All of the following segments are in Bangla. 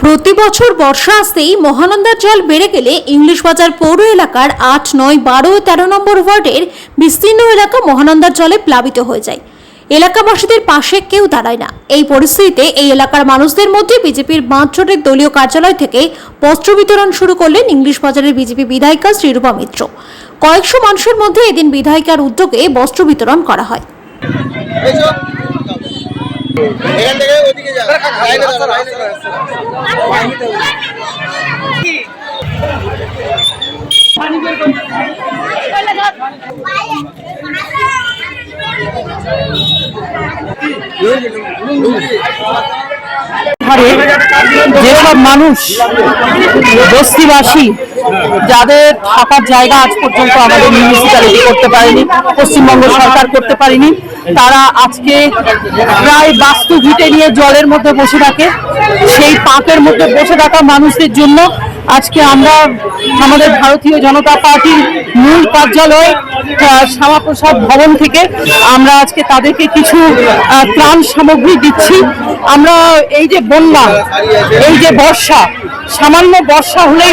প্রতি বছর বর্ষা আসতেই মহানন্দার জল বেড়ে গেলে ইংলিশ বাজার পৌর এলাকার ৮, ৯, ১২ ও ১৩ নম্বর ওয়ার্ডের বিস্তীর্ণ এলাকা মহানন্দার জলে প্লাবিত হয়ে যায়। এলাকাবাসীদের পাশে কেউ দাঁড়ায় না। এই পরিস্থিতিতে এই এলাকার মানুষদের মধ্যে বিজেপির বাঁধচোটের দলীয় কার্যালয় থেকে বস্ত্র বিতরণ শুরু করলেন ইংলিশ বাজারের বিজেপি বিধায়িকা শ্রীরূপা মিত্র। কয়েকশো মানুষের মধ্যে এদিন বিধায়িকার উদ্যোগে বস্ত্র বিতরণ করা হয়। এখান থেকে ওদিকে যা লাইনে দাঁড়া যেসব মানুষ বস্তিবাসী যাদের থাকার জায়গা আজ পর্যন্ত আমাদের মিউনিসিপ্যালিটি করতে পারেনি, পশ্চিমবঙ্গ সরকার করতে পারেনি, তারা আজকে প্রায় বাস্তু ভিটে নিয়ে জলের মধ্যে বসে থাকে। সেই পাঁকের মধ্যে বসে থাকা মানুষদের জন্য আজকে আমরা আমাদের ভারতীয় জনতা পার্টির মূল কার্যালয় শ্যামাপ্রসাদ ভবন থেকে আমরা আজকে তাদেরকে কিছু ত্রাণ সামগ্রী দিচ্ছি। আমরা এই যে বন্যা, এই যে বর্ষা, সামান্য বর্ষা হলেই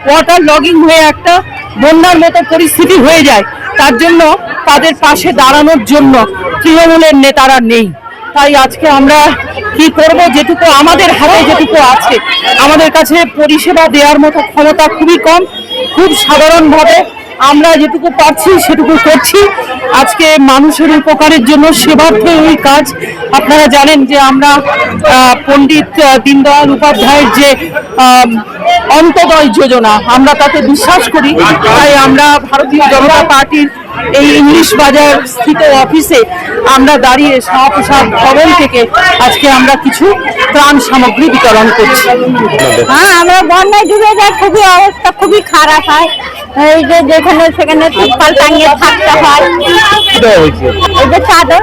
ওয়াটার লগিং হয়ে একটা বন্যার মতো পরিস্থিতি হয়ে যায়। তার জন্য তাদের পাশে দাঁড়ানোর জন্য তৃণমূলের নেতারা নেই। তাই আজকে আমরা কি করব, যেটুকু আমাদের হাতে যেটুকু আছে, আমাদের কাছে পরিষেবা দেওয়ার মতো ক্ষমতা খুবই কম। খুব সাধারণভাবে আমরা যেটুকু পারছি সেটুকু করছি। আজকে মানুষের উপকারের জন্য সেবার্থ এই কাজ। আপনারা জানেন যে আমরা পণ্ডিত দীনদয়াল উপাধ্যায়ের যে অন্তোদয় যোজনা, আমরা তাতে বিশ্বাস করি। তাই আমরা ভারতীয় জনতা পার্টির এই ইংলিশ বাজার স্থিত অফিসে আমরা দাঁড়িয়ে শ্যামাপ্রসাদ ভবন থেকে আজকে আমরা কিছু ত্রাণ সামগ্রী বিতরণ করছি। হ্যাঁ, আমরা বন্যায় ডুবে যায়, খুবই অবস্থা খুবই খারাপ হয়। এই যে যেখানে সেখানে তিরপাল টাঙিয়ে থাকতে হয়, এই যে চাদর।